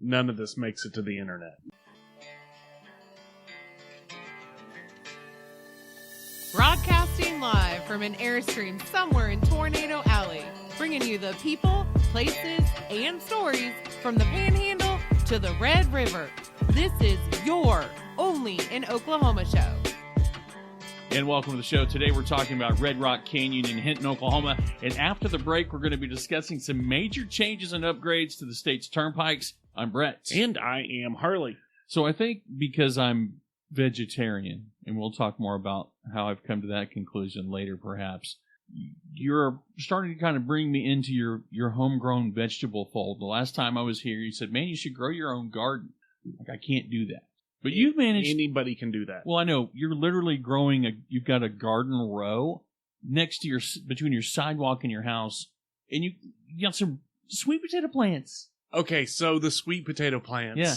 none of this makes it to the internet. Broadcasting live from an Airstream somewhere in Tornado Alley, bringing you the people, places, and stories from the Panhandle to the Red River. This is your Only in Oklahoma show. And welcome to the show. Today we're talking about Red Rock Canyon in Hinton, Oklahoma. And after the break, we're going to be discussing some major changes and upgrades to the state's turnpikes. I'm Brett. And I am Harley. So I think because I'm vegetarian, and we'll talk more about how I've come to that conclusion later perhaps, you're starting to kind of bring me into your homegrown vegetable fold. The last time I was here, you said, man, you should grow your own garden. Like, I can't do that. But you've managed... Anybody can do that. Well, I know. You're literally growing you've got a garden row next to between your sidewalk and your house, and you got some sweet potato plants. Okay, so the sweet potato plants. Yeah.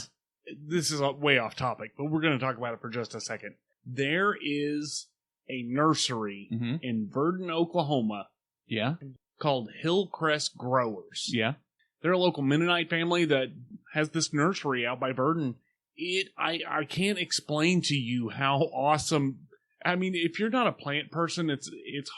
This is way off topic, but we're going to talk about it for just a second. There is a nursery in Verdon, Oklahoma. Yeah. Called Hillcrest Growers. Yeah. They're a local Mennonite family that has this nursery out by Verdon. I can't explain to you how awesome. I mean, if you're not a plant person, it's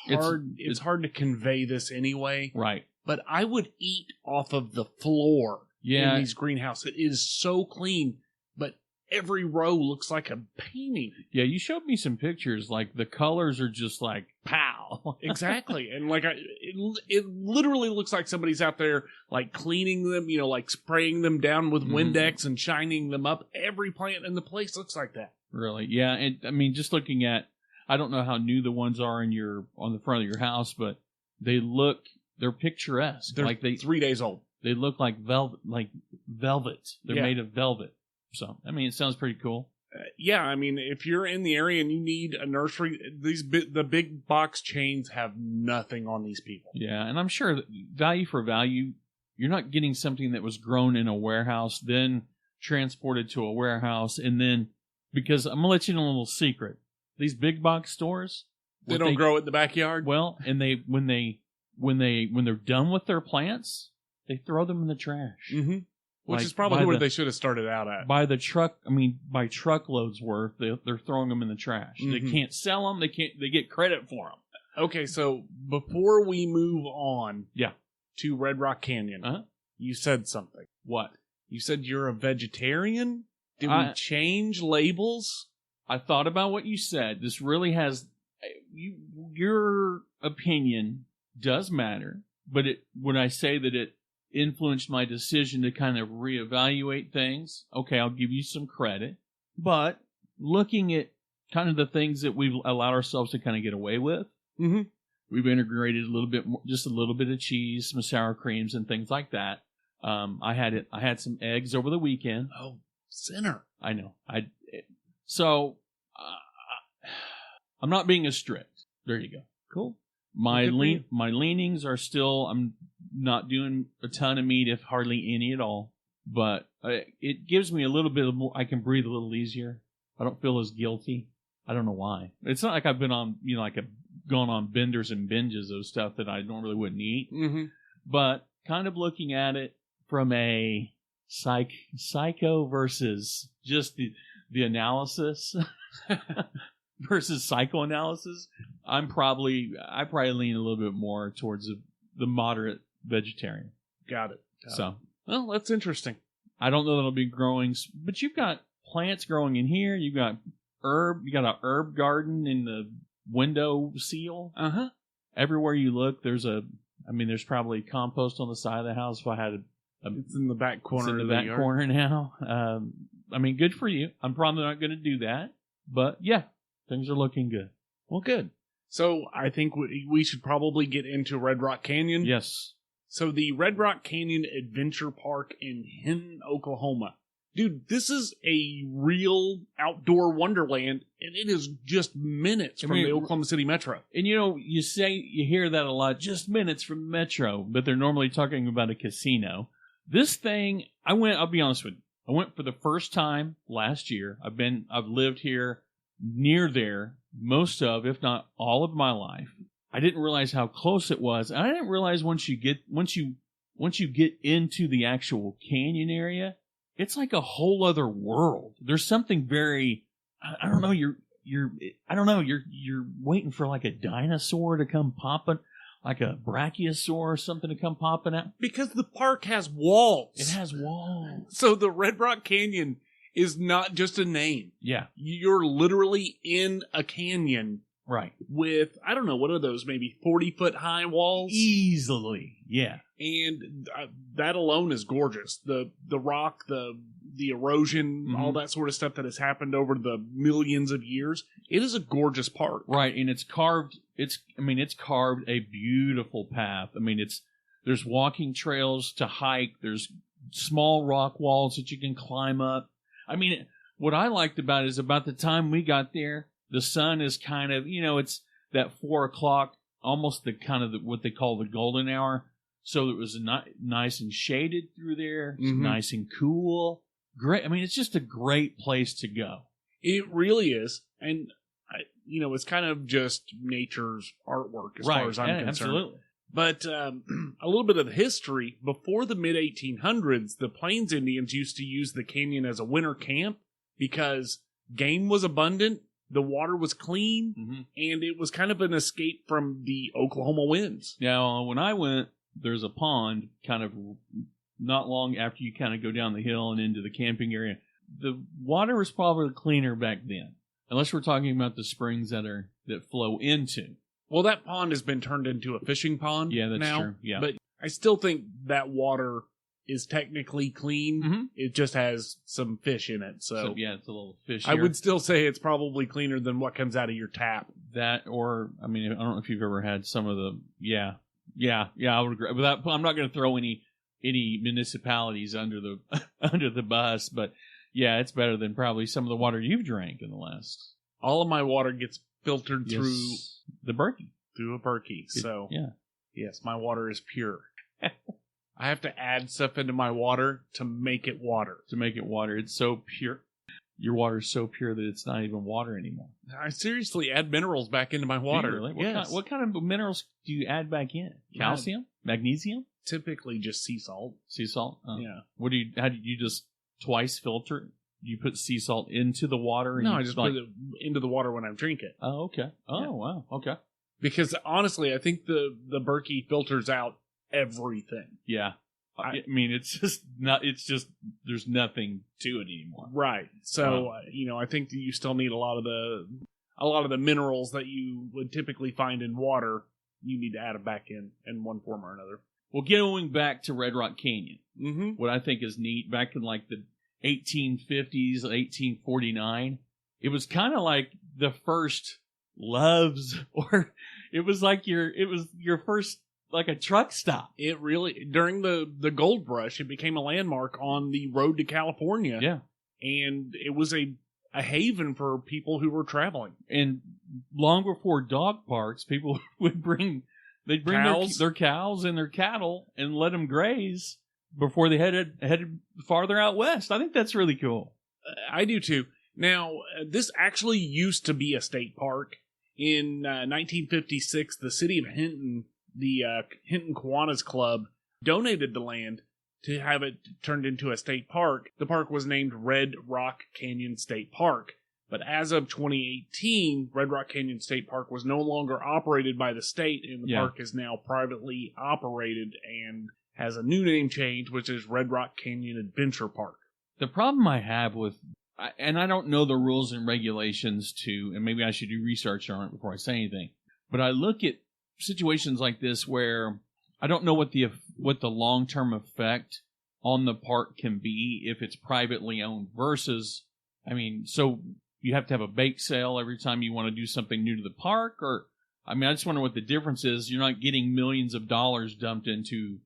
hard to convey this anyway. Right. But I would eat off of the floor in these greenhouses. It is so clean, but every row looks like a painting. Yeah, you showed me some pictures. Like, the colors are just like, pow. Exactly. And like, it literally looks like somebody's out there, like, cleaning them, like spraying them down with Windex and shining them up. Every plant in the place looks like that. Really? Yeah. And I mean, just looking at, I don't know how new the ones are on the front of your house, but they're picturesque. They're like 3 days old. They look like velvet. They're made of velvet. So, I mean, it sounds pretty cool. Yeah, I mean, if you're in the area and you need a nursery, the big box chains have nothing on these people. Yeah, and I'm sure that value for value, you're not getting something that was grown in a warehouse, then transported to a warehouse, and then, because I'm going to let you know a little secret. These big box stores, they don't grow it in the backyard? Well, and when they're done with their plants, they throw them in the trash. Mm-hmm. Which is probably where they should have started out at. By truckloads worth, they're throwing them in the trash. They can't sell them. They get credit for them. Okay, so before we move on to Red Rock Canyon, you said something. What? You said you're a vegetarian? Did we change labels? I thought about what you said. This really has... your opinion does matter, but when I say that it influenced my decision to kind of reevaluate things, okay, I'll give you some credit. But looking at kind of the things that we've allowed ourselves to kind of get away with, we've integrated just a little bit of cheese, some sour creams, and things like that. I had some eggs over the weekend. Oh, sinner! I know. So I'm not being as strict. There you go. Cool. My leanings are still, I'm not doing a ton of meat, if hardly any at all, but it gives me a little bit more, I can breathe a little easier. I don't feel as guilty. I don't know why. It's not like I've been on, I've gone on benders and binges of stuff that I normally wouldn't eat, but kind of looking at it from a psycho versus just the analysis versus psychoanalysis, I probably lean a little bit more towards the moderate vegetarian. Got it. Well, that's interesting. I don't know that it'll be growing, but you've got plants growing in here. You've got you got an herb garden in the window seal. Everywhere you look, there's probably compost on the side of the house. If I had it's in the back corner. It's in the back corner now. Good for you. I'm probably not going to do that, but yeah, things are looking good. Well, good. So I think we should probably get into Red Rock Canyon. Yes. So the Red Rock Canyon Adventure Park in Hinton, Oklahoma. Dude, this is a real outdoor wonderland, and it is just minutes from the Oklahoma City Metro. And you hear that a lot, just minutes from the Metro, but they're normally talking about a casino. This thing, I'll be honest with you, I went for the first time last year. I've lived here near there most of, if not all of my life. I didn't realize how close it was. And I didn't realize once you get into the actual canyon area, it's like a whole other world. There's something very, I don't know, you're waiting for like a dinosaur to come popping, like a brachiosaur or something to come popping out. Because the park has walls. It has walls. So the Red Rock Canyon is not just a name. Yeah. You're literally in a canyon. Right. With, I don't know, what are those, maybe 40-foot high walls? Easily. Yeah. And that alone is gorgeous. The rock, the erosion, all that sort of stuff that has happened over the millions of years. It is a gorgeous park. Right, and it's carved a beautiful path. I mean, there's walking trails to hike, there's small rock walls that you can climb up. I mean, what I liked about it is about the time we got there, the sun is kind of, it's that 4 o'clock, almost the kind of what they call the golden hour. So it was nice and shaded through there. It's nice and cool. Great. I mean, it's just a great place to go. It really is. And, it's kind of just nature's artwork as far as I'm concerned. Absolutely. But a little bit of the history. Before the mid-1800s, the Plains Indians used to use the canyon as a winter camp because game was abundant, the water was clean, and it was kind of an escape from the Oklahoma winds. Yeah, when I went, there's a pond kind of not long after you kind of go down the hill and into the camping area. The water was probably cleaner back then, unless we're talking about the springs that flow into. Well, that pond has been turned into a fishing pond. Yeah, that's now, true. Yeah, but I still think that water is technically clean. It just has some fish in it. So yeah, it's a little fishy. I would still say it's probably cleaner than what comes out of your tap. That, or I mean, I don't know if you've ever had some of the yeah, I would agree. But I'm not going to throw any municipalities under the bus, but yeah, it's better than probably some of the water you've drank in the last. All of my water gets filtered through the Berkey. Through a Berkey. So yeah, yes, my water is pure. I have to add stuff into my water to make it water. It's so pure. Your water is so pure that it's not even water anymore. I seriously add minerals back into my water. Really? Yes. What kind of minerals do you add back in? Calcium? Magnesium? Typically just sea salt. Sea salt? Oh. Yeah. How do you just twice filter it? You put sea salt into the water? And no, I just put it into the water when I drink it. Oh, okay. Oh, yeah. Wow. Okay. Because honestly, I think the Berkey filters out everything. Yeah. I mean, there's nothing to it anymore. Right. So, I think that you still need a lot of the minerals that you would typically find in water. You need to add them back in one form or another. Well, going back to Red Rock Canyon, what I think is neat, back in like the 1850s, 1849, it was kind of like the first Loves, or it was your first, like a truck stop. It really, during the gold rush, it became a landmark on the road to California. Yeah. And it was a haven for people who were traveling. And long before dog parks, people would bring their cows and their cattle and let them graze before they headed farther out west. I think that's really cool. I do too. Now, this actually used to be a state park. In 1956, the city of Hinton, the Hinton Kiwanis Club, donated the land to have it turned into a state park. The park was named Red Rock Canyon State Park. But as of 2018, Red Rock Canyon State Park was no longer operated by the state, and the park is now privately operated and has a new name change, which is Red Rock Canyon Adventure Park. The problem I have with, and I don't know the rules and regulations and maybe I should do research on it before I say anything, but I look at situations like this where I don't know what the long-term effect on the park can be if it's privately owned versus, so you have to have a bake sale every time you want to do something new to the park, or, I just wonder what the difference is. You're not getting millions of dollars dumped into,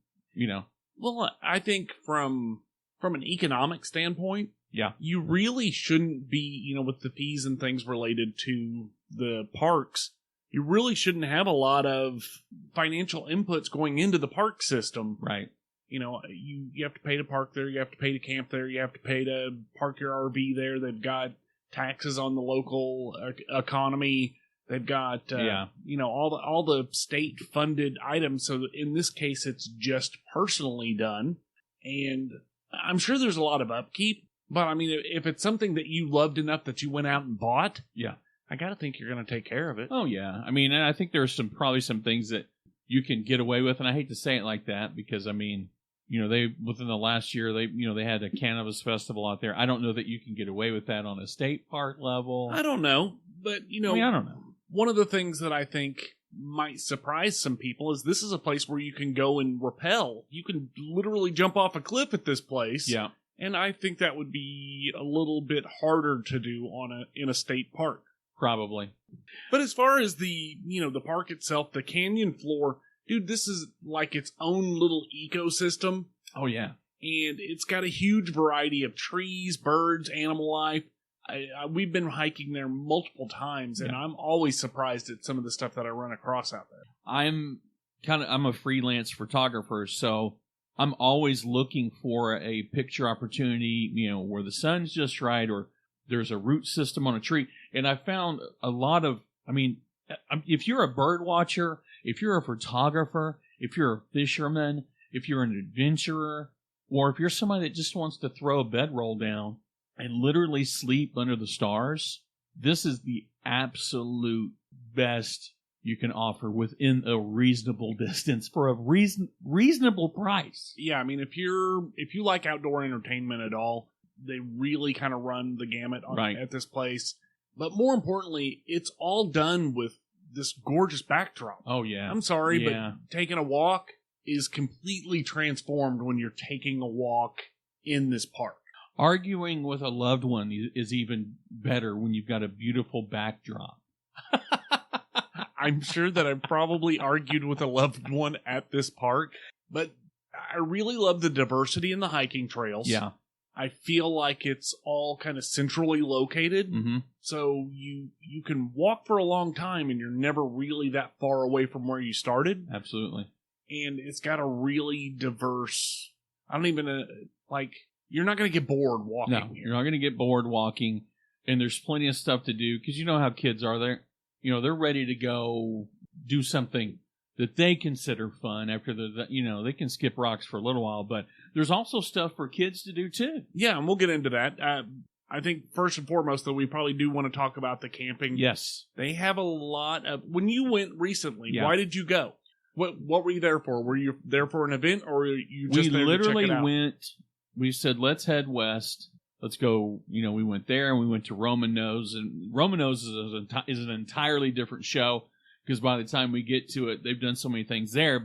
Well, I think from an economic standpoint, you really shouldn't be, with the fees and things related to the parks, you really shouldn't have a lot of financial inputs going into the park system. Right. You have to pay to park there, you have to pay to camp there, you have to pay to park your RV there. They've got taxes on the local economy. They've got, all the state-funded items. So in this case, it's just personally done. And I'm sure there's a lot of upkeep, but I mean, if it's something that you loved enough that you went out and bought, yeah, I got to think you're going to take care of it. Oh yeah, I mean, I think there's probably some things that you can get away with, and I hate to say it like that because I mean, they within the last year they had a Cannabis Festival out there. I don't know that you can get away with that on a state park level. I don't know, but I don't know. One of the things that I think might surprise some people is this is a place where you can go and rappel. You can literally jump off a cliff at this place. Yeah. And I think that would be a little bit harder to do in a state park. Probably. But as far as the park itself, the canyon floor, dude, this is like its own little ecosystem. Oh yeah. And it's got a huge variety of trees, birds, animal life. We've been hiking there multiple times, and I'm always surprised at some of the stuff that I run across out there. I'm a freelance photographer, so I'm always looking for a picture opportunity, where the sun's just right or there's a root system on a tree. And I found a lot of, if you're a bird watcher, if you're a photographer, if you're a fisherman, if you're an adventurer, or if you're somebody that just wants to throw a bedroll down and literally sleep under the stars, this is the absolute best you can offer within a reasonable distance for a reasonable price. Yeah, I mean, if you like outdoor entertainment at all, they really kind of run the gamut at this place. But more importantly, it's all done with this gorgeous backdrop. Oh, yeah. I'm sorry, but taking a walk is completely transformed when you're taking a walk in this park. Arguing with a loved one is even better when you've got a beautiful backdrop. I'm sure that I've probably argued with a loved one at this park, but I really love the diversity in the hiking trails. Yeah. I feel like it's all kind of centrally located, so you can walk for a long time and you're never really that far away from where you started. Absolutely. And it's got a really diverse, you're not going to get bored walking. No, you're not going to get bored walking, and there's plenty of stuff to do, because you know how kids are. They're ready to go do something that they consider fun after they can skip rocks for a little while, but there's also stuff for kids to do too. Yeah, and we'll get into that. I think first and foremost, though, we probably do want to talk about the camping. Yes. They have a lot of, when you went recently, why did you go? What were you there for? Were you there for an event, or were you just there to check it out? We said, let's head west. Let's go. We went there and we went to Roman Nose, and Roman Nose is an entirely different show, because by the time we get to it, they've done so many things there.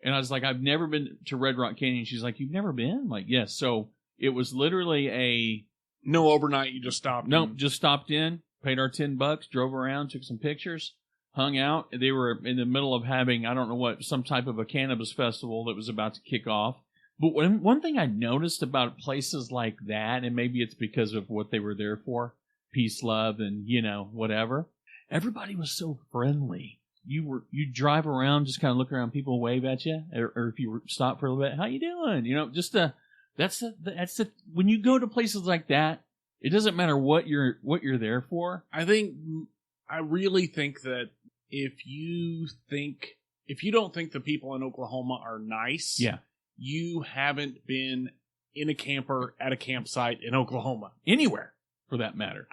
And I was like, I've never been to Red Rock Canyon. She's like, you've never been? I'm like, yes. So it was literally no overnight. You just stopped. Nope, just stopped in, paid our $10, drove around, took some pictures, hung out. They were in the middle of having, I don't know what, some type of a cannabis festival that was about to kick off. But one thing I noticed about places like that, and maybe it's because of what they were there for, peace, love, and, whatever, everybody was so friendly. You drive around, just kind of look around, people wave at you, or if you stop for a little bit, how you doing? That's when you go to places like that, it doesn't matter what you're there for. I really think that if you don't think the people in Oklahoma are nice, you haven't been in a camper at a campsite in Oklahoma. Anywhere, for that matter.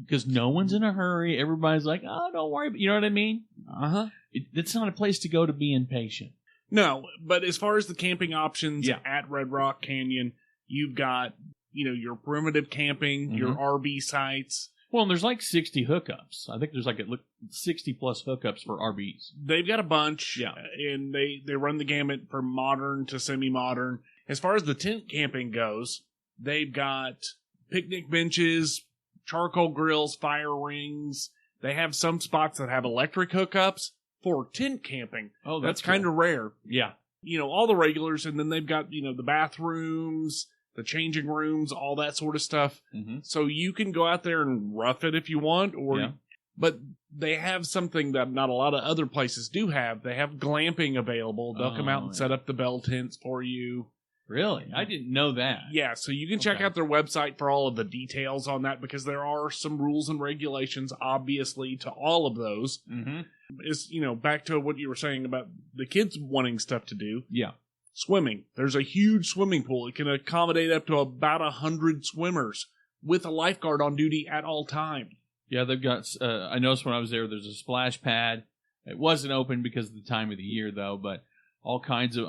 Because no one's in a hurry. Everybody's like, oh, don't worry. You know what I mean? Uh-huh. It's not a place to go to be impatient. No, but as far as the camping options at Red Rock Canyon, you've got, your primitive camping, your RV sites. Well, and there's like 60 hookups. I think there's 60 plus hookups for RVs. They've got a bunch. Yeah. And they run the gamut from modern to semi-modern. As far as the tent camping goes, they've got picnic benches, charcoal grills, fire rings. They have some spots that have electric hookups for tent camping. Oh, that's kind of rare. Yeah. All the regulars, and then they've got, the bathrooms, the changing rooms, all that sort of stuff. Mm-hmm. So you can go out there and rough it if you want, but they have something that not a lot of other places do have. They have glamping available. They'll come out and set up the bell tents for you. Really? I didn't know that. Yeah, so you can check out their website for all of the details on that, because there are some rules and regulations, obviously, to all of those. Mm-hmm. It's, back to what you were saying about the kids wanting stuff to do. Yeah. Swimming. There's a huge swimming pool. It can accommodate up to about 100 swimmers with a lifeguard on duty at all times. Yeah, they've got, I noticed when I was there's a splash pad. It wasn't open because of the time of the year, though, but all kinds of,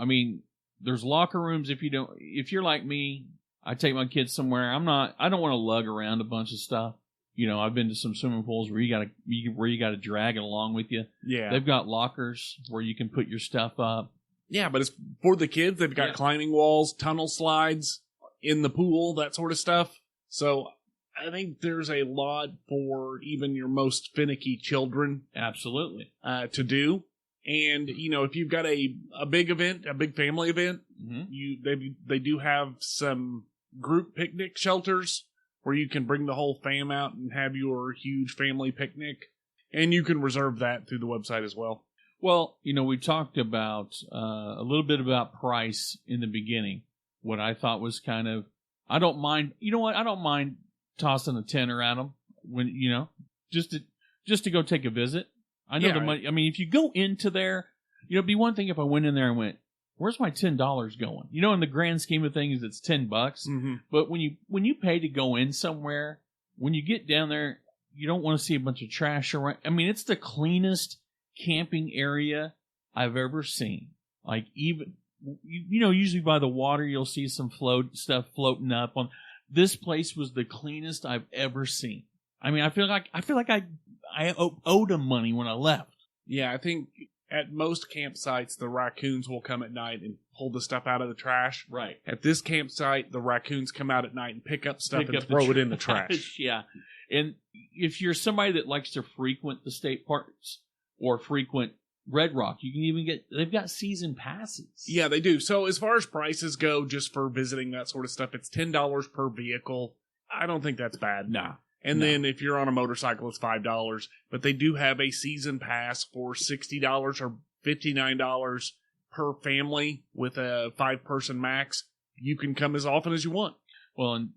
there's locker rooms if you're like me, I take my kids somewhere. I don't want to lug around a bunch of stuff. I've been to some swimming pools where you gotta drag it along with you. Yeah. They've got lockers where you can put your stuff up. Yeah, but it's for the kids. They've got climbing walls, tunnel slides in the pool, that sort of stuff. So I think there's a lot for even your most finicky children. Absolutely. To do. And, if you've got a big event, a big family event, they do have some group picnic shelters where you can bring the whole fam out and have your huge family picnic. And you can reserve that through the website as well. Well, we talked about a little bit about price in the beginning. What I thought was kind of, I don't mind, I don't mind tossing a tenner at them when, just to go take a visit. I know the money. If you go into there, it'd be one thing if I went in there and went, where's my $10 going? In the grand scheme of things, it's $10. Mm-hmm. But when you pay to go in somewhere, when you get down there, you don't want to see a bunch of trash around. It's the cleanest camping area I've ever seen. Like even, usually by the water, you'll see some stuff floating up on. This place was the cleanest I've ever seen. I feel like I owed them money when I left. Yeah, I think at most campsites, the raccoons will come at night and pull the stuff out of the trash. Right. At this campsite, the raccoons come out at night and pick up stuff and throw it in the trash. Yeah. And if you're somebody that likes to frequent the state parks or frequent Red Rock, you can even they've got season passes. Yeah, they do. So as far as prices go, just for visiting that sort of stuff, it's $10 per vehicle. I don't think that's bad. Nah. And then if you're on a motorcycle, it's $5. But they do have a season pass for $60 or $59 per family with a 5-person max. You can come as often as you want. Well, and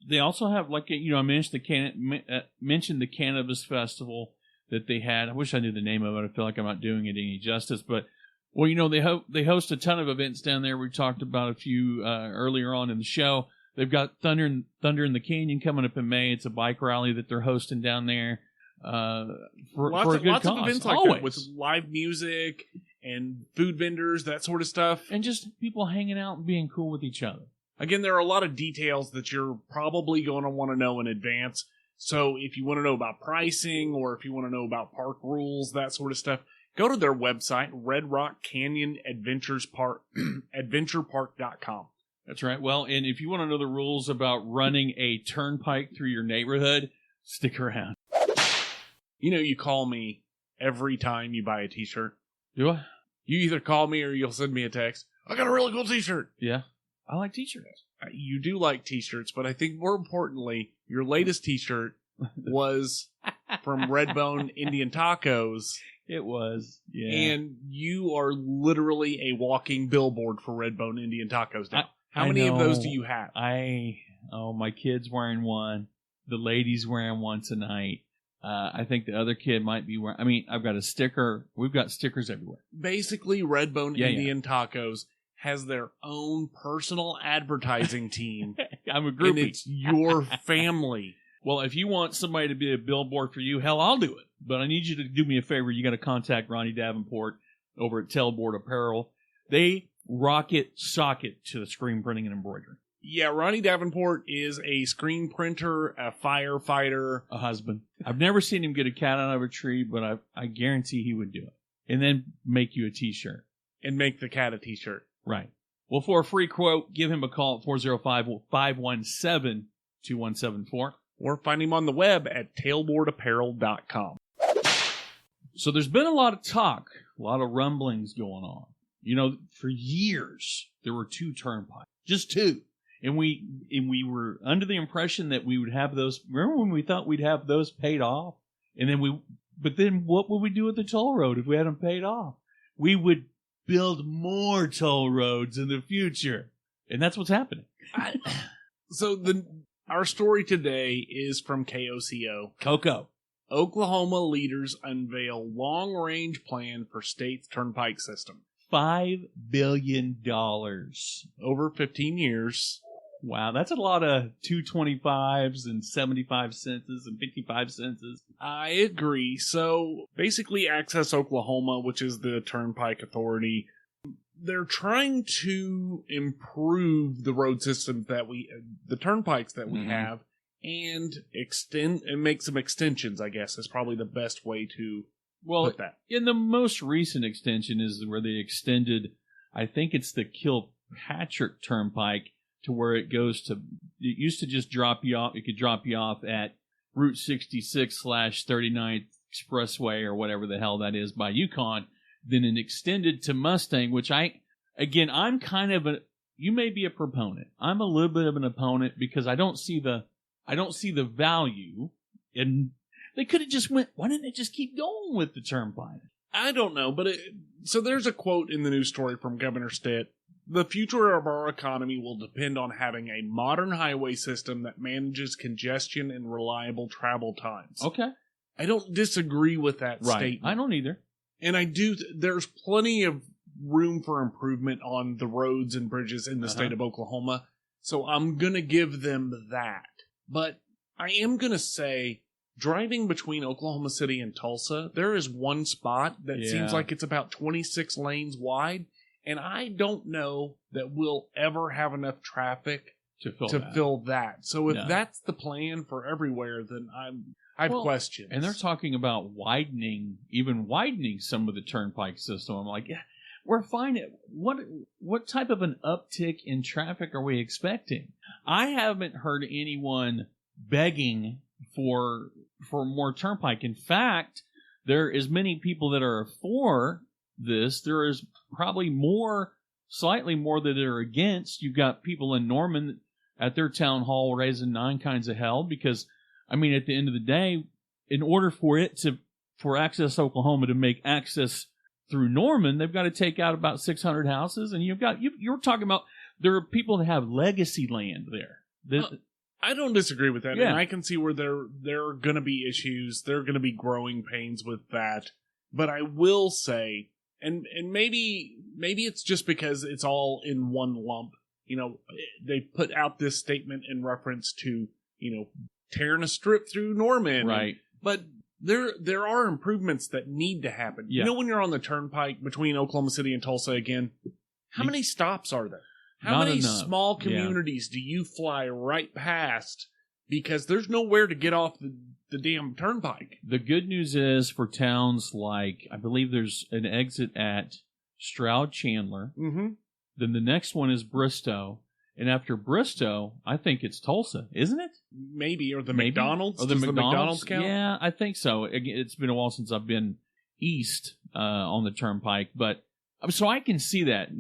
they also have, I mentioned the Cannabis Festival that they had. I wish I knew the name of it. I feel like I'm not doing it any justice. But, they host a ton of events down there. We talked about a few earlier on in the show. They've got Thunder in the Canyon coming up in May. It's a bike rally that they're hosting down there for a good lots cause. Of events like that with live music and food vendors, that sort of stuff. And just people hanging out and being cool with each other. Again, there are a lot of details that you're probably going to want to know in advance. So if you want to know about pricing or if you want to know about park rules, that sort of stuff, go to their website, Red Rock Canyon Adventurepark.com. That's right. Well, and if you want to know the rules about running a turnpike through your neighborhood, stick around. You call me every time you buy a t-shirt. Do I? You either call me or you'll send me a text. I got a really cool t-shirt. Yeah. I like t-shirts. You do like t-shirts, but I think more importantly, your latest t-shirt was from Redbone Indian Tacos. It was, yeah. And you are literally a walking billboard for Redbone Indian Tacos now. How many of those do you have? My kid's wearing one. The lady's wearing one tonight. I think the other kid might be wearing... I've got a sticker. We've got stickers everywhere. Basically, Redbone Indian Tacos has their own personal advertising team. I'm a groupie. And it's your family. Well, if you want somebody to be a billboard for you, hell, I'll do it. But I need you to do me a favor. You got to contact Ronnie Davenport over at Tailboard Apparel. They rocket socket to the screen printing and embroidery. Yeah, Ronnie Davenport is a screen printer, a firefighter, a husband. I've never seen him get a cat out of a tree, but I guarantee he would do it. And then make you a t-shirt. And make the cat a t-shirt. Right. Well, for a free quote, give him a call at 405-517-2174. Or find him on the web at tailboardapparel.com. So there's been a lot of talk, a lot of rumblings going on. For years, there were 2 turnpikes. Just 2. And we were under the impression that we would have those. Remember when we thought we'd have those paid off? But then what would we do with the toll road if we had them paid off? We would build more toll roads in the future. And that's what's happening. Our story today is from KOCO. Coco. Oklahoma leaders unveil long-range plan for state's turnpike system. $5 billion. Over 15 years. Wow, that's a lot of 225s and 75 cents and 55 cents. I agree. So basically, Access Oklahoma, which is the Turnpike Authority, they're trying to improve the road systems the turnpikes that we have, and extend and make some extensions, I guess, is probably the best way to put that. In the most recent extension is where they extended, I think it's the Kilpatrick Turnpike, to where it goes to, it used to just drop you off, it could drop you off at Route 66/39th Expressway or whatever the hell that is by Yukon, then it extended to Mustang, which I'm kind of you may be a proponent. I'm a little bit of an opponent because I don't see the value, and they could have just why didn't they just keep going with the turnpike? I don't know, but so there's a quote in the news story from Governor Stitt. The future of our economy will depend on having a modern highway system that manages congestion and reliable travel times. Okay. I don't disagree with that statement. I don't either. And there's plenty of room for improvement on the roads and bridges in the state of Oklahoma. So I'm going to give them that. But I am going to say, driving between Oklahoma City and Tulsa, there is one spot that seems like it's about 26 lanes wide. And I don't know that we'll ever have enough traffic to fill that. So if that's the plan for everywhere, then I have questions. And they're talking about widening some of the turnpike system. I'm like, yeah, we're fine. What type of an uptick in traffic are we expecting? I haven't heard anyone begging for more turnpike. In fact, there is many people that are for this. There is probably slightly more that are against. You've got people in Norman at their town hall raising 9 kinds of hell because, I mean, at the end of the day, in order for Access Oklahoma to make access through Norman, they've got to take out about 600 houses, and you're talking about there are people that have legacy land there. I don't disagree with that, and I can see where there are going to be issues. There are going to be growing pains with that, but I will say, and maybe it's just because it's all in one lump. You know, they put out this statement in reference to, tearing a strip through Norman. Right. But there are improvements that need to happen. Yeah. You know, when you're on the turnpike between Oklahoma City and Tulsa again, how many stops are there? How many small communities do you fly right past because there's nowhere to get off the damn turnpike? The good news is for towns like, I believe there's an exit at Stroud Chandler. Mm-hmm. Then the next one is Bristow. And after Bristow, I think it's Tulsa, isn't it? Maybe. Or McDonald's. Or the McDonald's count? Yeah, I think so. It's been a while since I've been east on the turnpike. But so I can see that.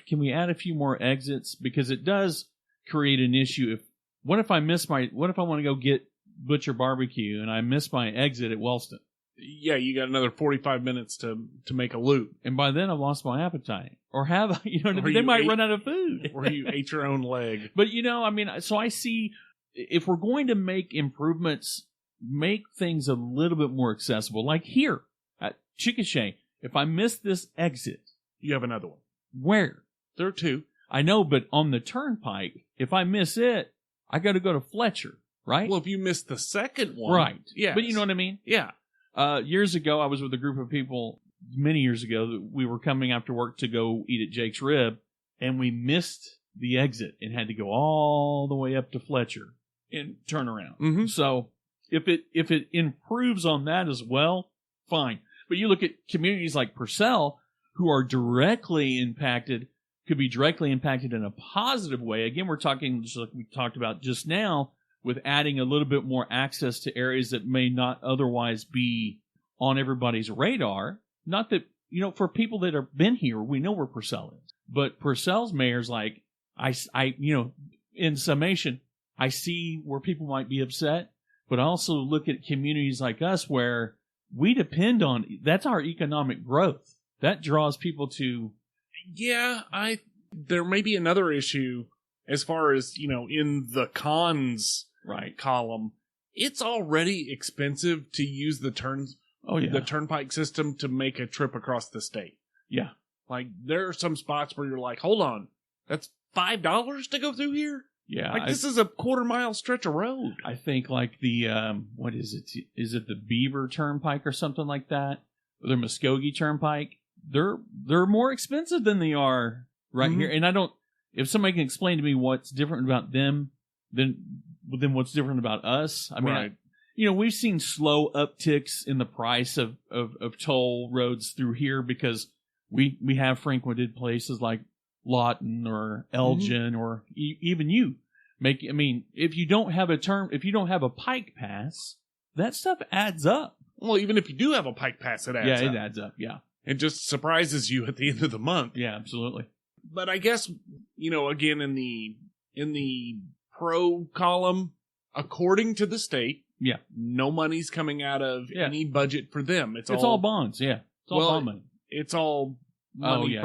Can we add a few more exits? Because it does create an issue. What if I want to go get Butcher Barbecue and I miss my exit at Wellston? Yeah, you got another 45 minutes to make a loop. And by then I've lost my appetite. Or they might run out of food. Or you ate your own leg. But, so I see if we're going to make improvements, make things a little bit more accessible. Like here at Chickasha, if I miss this exit. You have another one. Where? There are 2. I know, but on the turnpike, if I miss it, I got to go to Fletcher, right? Well, if you miss the second one. Right. Yeah. But you know what I mean? Yeah. Years ago, I was with a group of people, many years ago, we were coming after work to go eat at Jake's Rib, and we missed the exit and had to go all the way up to Fletcher and turn around. Mm-hmm. So if it improves on that as well, fine. But you look at communities like Purcell, who are directly impacted, could be directly impacted in a positive way. Again, we're talking, just like we talked about just now, with adding a little bit more access to areas that may not otherwise be on everybody's radar. Not that, for people that have been here, we know where Purcell is. But Purcell's mayor's like, in summation, I see where people might be upset, but I also look at communities like us where we depend on, that's our economic growth. That draws people to. Yeah, there may be another issue as far as, in the cons column. It's already expensive to use the turnpike system to make a trip across the state. Yeah. Like, there are some spots where you're like, hold on, that's $5 to go through here? Yeah. Like, this is a quarter-mile stretch of road. I think like the, what is it? Is it the Beaver Turnpike or something like that? Or the Muskogee Turnpike? They're more expensive than they are right here. And I don't, if somebody can explain to me what's different about them than what's different about us. I mean, we've seen slow upticks in the price of toll roads through here because we have frequented places like Lawton or Elgin or even you. If you don't have a pike pass, that stuff adds up. Well, even if you do have a pike pass, it adds up. Yeah, it adds up, yeah. It just surprises you at the end of the month. Yeah, absolutely. But I guess, again, in the pro column, according to the state, no money's coming out of any budget for them. It's all bonds, yeah. It's all bond money. It's all money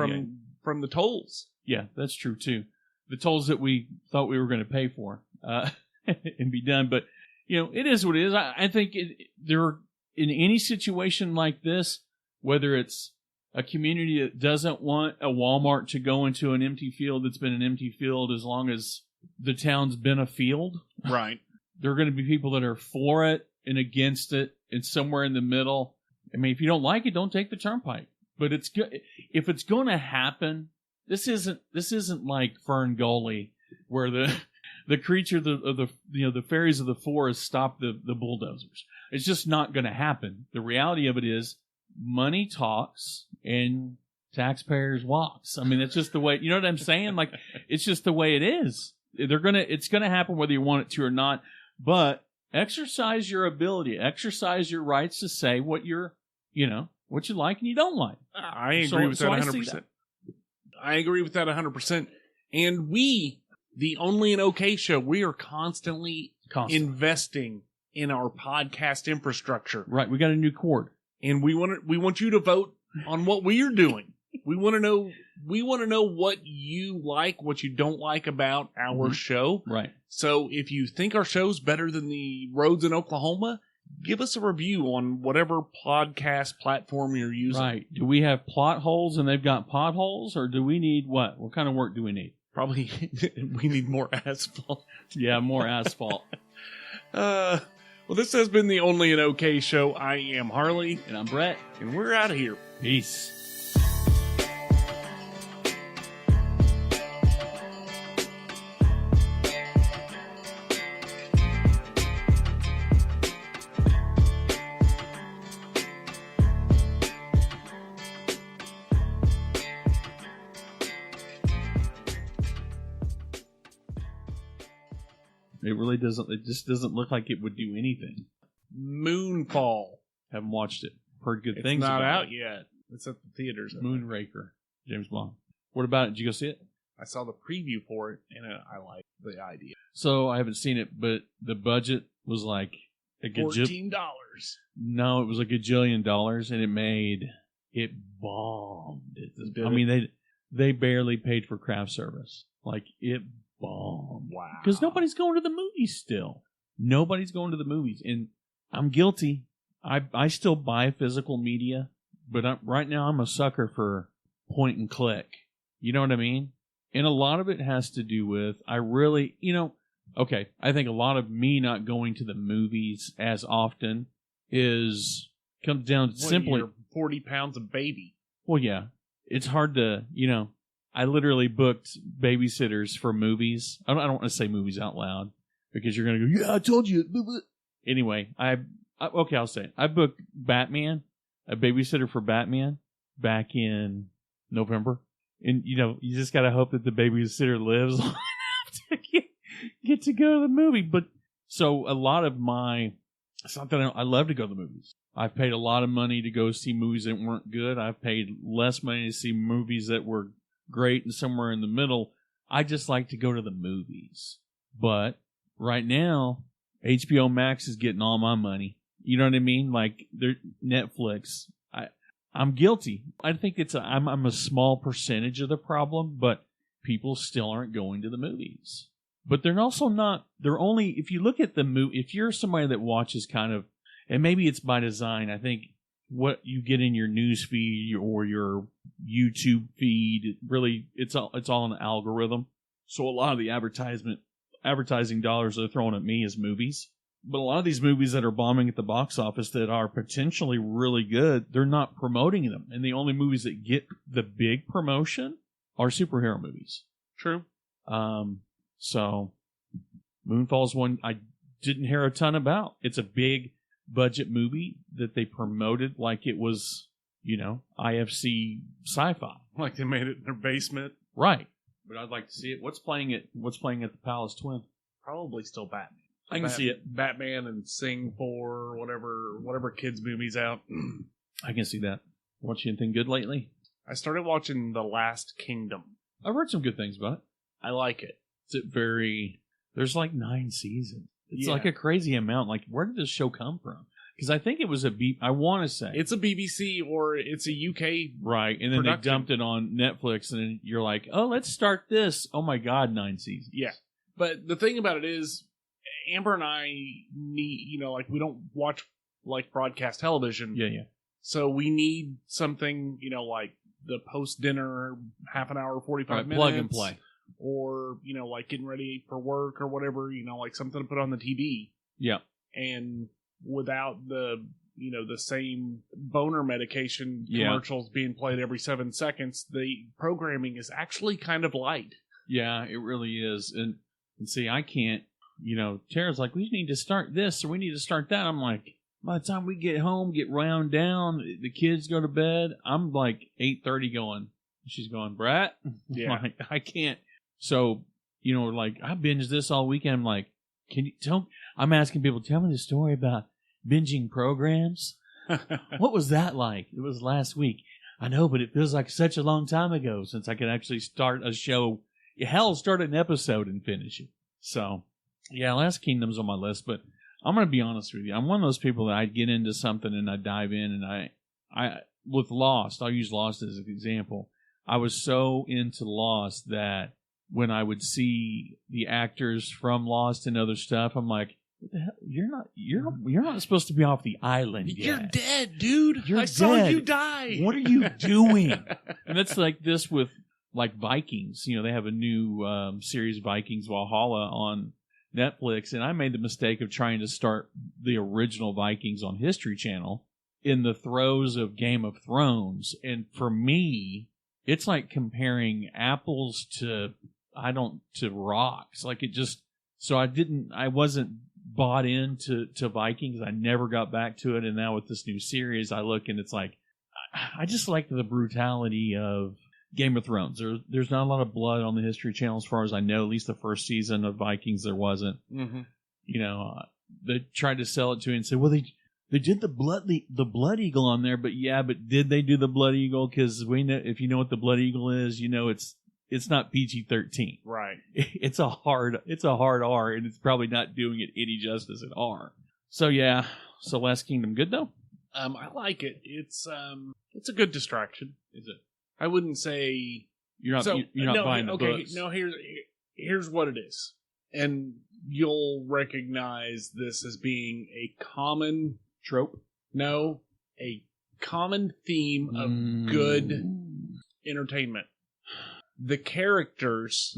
from the tolls. Yeah, that's true too. The tolls that we thought we were going to pay for and be done. But, it is what it is. I think there, in any situation like this, whether it's a community that doesn't want a Walmart to go into an empty field that's been an empty field as long as the town's been a field. Right. There are going to be people that are for it and against it and somewhere in the middle. I mean, if you don't like it, don't take the turnpike. But it's good. If it's going to happen, this isn't like Fern Gully where the creature of the fairies of the forest stop the bulldozers. It's just not going to happen. The reality of it is money talks and taxpayers walks. I mean, it's just the way, you know what I'm saying? Like, it's just the way it is. It's going to happen whether you want it to or not, but exercise your ability, exercise your rights to say what what you like and you don't like. I agree with that 100%. I agree with that 100%. And we, the OnlyinOKShow, we are constantly investing in our podcast infrastructure. Right. We got a new cord. And we want you to vote on what we are doing. We want to know what you like, what you don't like about our show. Right. So if you think our show's better than the roads in Oklahoma, give us a review on whatever podcast platform you're using. Right. Do we have plot holes and they've got potholes, or do we need what? What kind of work do we need? Probably we need more asphalt. Yeah, more asphalt. Well, this has been the OnlyinOKShow. I am Harley. And I'm Brett. And we're out of here. Peace. It really doesn't. It just doesn't look like it would do anything. Moonfall. Haven't watched it. Heard good It's things. not about out it. yet. It's at the theaters. Moonraker. James Bond. What about it? Did you go see it? I saw the preview for it, and I like the idea. So I haven't seen it, but the budget was like a $14. No, it was a gajillion dollars, and it bombed. I mean, they barely paid for craft service. Like, it bombed. Wow. Because nobody's going to the movies still. Nobody's going to the movies, and I'm guilty. I still buy physical media, but right now I'm a sucker for point and click. You know what I mean? And a lot of it has to do with, I think a lot of me not going to the movies as often comes down to simply... You're 40 pounds of baby. Well, yeah. It's hard to, I literally booked babysitters for movies. I don't want to say movies out loud because you're going to go, yeah, I told you. Anyway, I'll say it. I booked Batman, a babysitter for Batman back in November. And, you just got to hope that the babysitter lives long enough to get to go to the movie. But so a lot of it's not that I love to go to the movies. I've paid a lot of money to go see movies that weren't good. I've paid less money to see movies that were great and somewhere in the middle. I just like to go to the movies. But right now, HBO Max is getting all my money. You know what I mean? Like, they're Netflix. I'm guilty. I think I'm a small percentage of the problem, but people still aren't going to the movies. But they're also not, if you look at the movie, if you're somebody that watches kind of, and maybe it's by design, I think what you get in your news feed or your YouTube feed. Really, it's all an algorithm. So a lot of the advertising dollars they're throwing at me is movies. But a lot of these movies that are bombing at the box office that are potentially really good, they're not promoting them. And the only movies that get the big promotion are superhero movies. True. So Moonfall's one I didn't hear a ton about. It's a big budget movie that they promoted like it was, IFC sci-fi. Like they made it in their basement. Right. But I'd like to see it. What's playing at the Palace Twin? Probably still Batman. I can see it. Batman and Sing 4, whatever kids movies out. I can see that. Watch anything good lately? I started watching The Last Kingdom. I've heard some good things about it. I like it. There's like 9 seasons. It's like a crazy amount. Like, where did this show come from? Because I think it was I want to say it's a BBC or it's a UK right, and then production. They dumped it on Netflix, and then you're like, oh, let's start this. Oh my God, 9 seasons. Yeah, but the thing about it is, Amber and I need, we don't watch like broadcast television. Yeah. So we need something, like the post dinner half an hour, 45 minutes, plug and play, or like getting ready for work or whatever, like something to put on the TV. Yeah, and without the same boner medication commercials being played every 7 seconds, the programming is actually kind of light. Yeah, it really is. And see, I can't, Tara's like, we need to start this or we need to start that. I'm like, by the time we get home, get wound down, the kids go to bed, I'm like 8:30 going. She's going, Brat? Yeah. Like, I can't. So, like, I binged this all weekend. I'm like, can you tell me? I'm asking people, tell me the story about binging programs. What was that like? It was last week. I know, but it feels like such a long time ago since I could actually start a show. Hell, start an episode and finish it. So, yeah, Last Kingdom's on my list, but I'm going to be honest with you. I'm one of those people that I get into something and I dive in, and I with Lost, I'll use Lost as an example. I was so into Lost that when I would see the actors from Lost and other stuff, I'm like, what the hell? You're not supposed to be off the island yet. You're dead, dude. I saw you die. What are you doing? And that's like this with like Vikings. They have a new series, Vikings Valhalla, on Netflix, and I made the mistake of trying to start the original Vikings on History Channel in the throes of Game of Thrones. And for me, it's like comparing apples to rocks. Like I wasn't bought into Vikings. I never got back to it. And now with this new series, I look and it's like, I just like the brutality of Game of Thrones. There's not a lot of blood on the History Channel as far as I know. At least the first season of Vikings, there wasn't. Mm-hmm. They tried to sell it to me and say, well, they did the blood eagle on there, but did they do the blood eagle? Because we know, if you know what the blood eagle is, it's not PG-13. Right. It's a hard R, and it's probably not doing it any justice at R. So yeah. So Last Kingdom, good though. I like it. It's a good distraction. Is it? I wouldn't say you're not buying the books. No, here's what it is, and you'll recognize this as being a common trope. No, a common theme of good entertainment. The characters,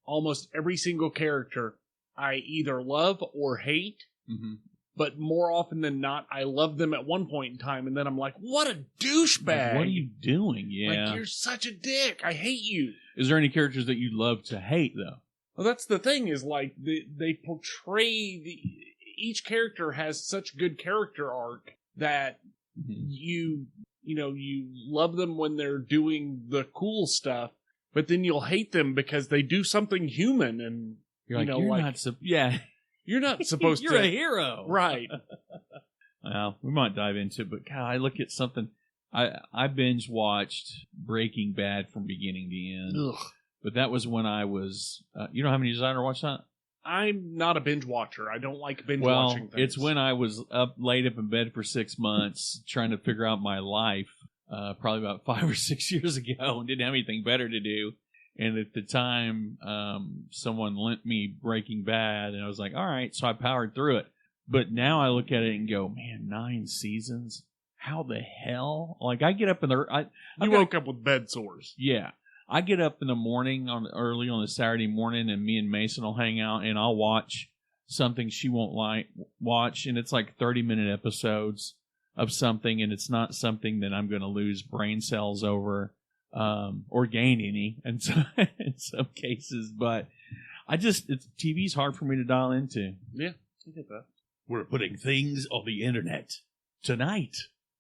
almost every single character, I either love or hate. Mm-hmm. But more often than not, I love them at one point in time, and then I'm like, what a douchebag. Like, what are you doing? Yeah. Like, you're such a dick. I hate you. Is there any characters that you love to hate, though? Well, that's the thing, is like, they portray each character has such good character arc that you love them when they're doing the cool stuff, but then you'll hate them because they do something human, and you're not supposed You're to. a hero. Right. Well, we might dive into it, but God, I look at something. I binge watched Breaking Bad from beginning to end. Ugh. But that was when I was, you know how many designer watched that? I'm not a binge watcher. I don't like binge watching things. It's when I was laid up in bed for 6 months trying to figure out my life, probably about 5 or 6 years ago, and didn't have anything better to do. And at the time, someone lent me Breaking Bad, and I was like, all right, so I powered through it. But now I look at it and go, man, 9 seasons? how the hell? Like, I get up in the... You woke up with bed sores. Yeah. I get up in the morning, early on a Saturday morning, and me and Mason will hang out, and I'll watch something she won't watch, and it's like 30-minute episodes of something, and it's not something that I'm going to lose brain cells over or gain any in some cases. But TV's hard for me to dial into. Yeah, I get that. We're putting things on the internet tonight.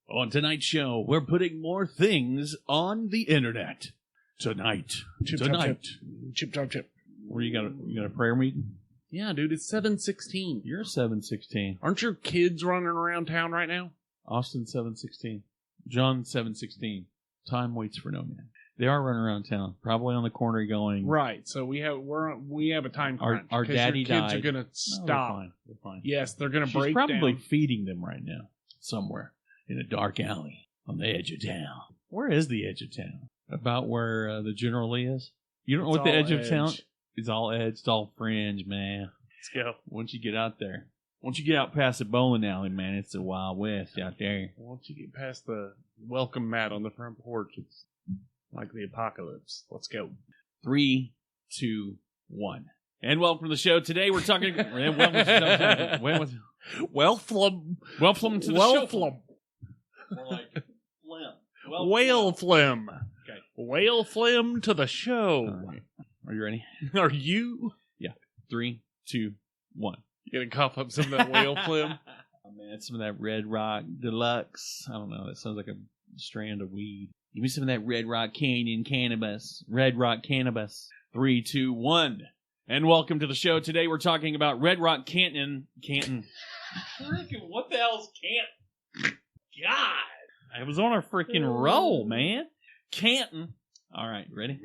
On tonight's show, we're putting more things on the internet tonight. Chip, chop, chip. Where you got a prayer meeting? Yeah, dude, it's 7:16. You're 7:16. Aren't your kids running around town right now? Austin 7:16. John 7:16. Time waits for no man. They are running around town, probably on the corner going. Right. So we have a time crunch. Our daddy your kids died. are gonna stop. No, they're fine. Yes, they're gonna She's break probably down. feeding them right now somewhere in a dark alley on the edge of town. Where is the edge of town? About where the General Lee is? You don't know what the edge of town? It's all edge. It's all fringe, man. Let's go. Once you get out there. Once you get out past the bowling alley, man, it's the Wild West out there. Once you get past the welcome mat on the front porch, it's like the apocalypse. Let's go. 3, 2, 1. And welcome to the show. Today we're talking... welcome to the show. More like phlegm. Whale phlegm. Okay. Whale phlegm to the show. All right. Are you ready? Are you? Yeah. 3, 2, 1. You gonna cough up some of that whale phlegm? Oh, man, some of that Red Rock Deluxe. I don't know. That sounds like a strand of weed. Give me some of that Red Rock Canyon cannabis. Red Rock cannabis. 3, 2, 1. And welcome to the show. Today we're talking about Red Rock Canton. Freaking, what the hell's Canton? God. I was on a freaking roll, man. Canton. All right, ready?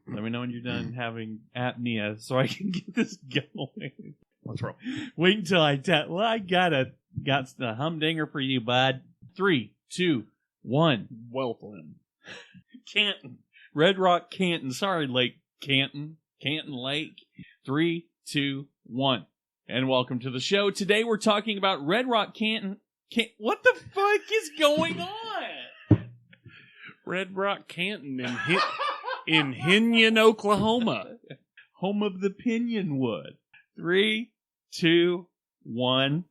Let me know when you're done having apnea so I can get this going. Let's roll. Wait until I tell. Well, I got the humdinger for you, bud. 3, 2, 1. Whale phlegm. Canton. Red Rock Canton. Sorry, Lake Canton. Canton Lake. 3, 2, 1. And welcome to the show. Today we're talking about Red Rock Canton. What the fuck is going on? Red Rock Canton in Hinton, Oklahoma. Home of the Pinion Wood. 3, 2, 1.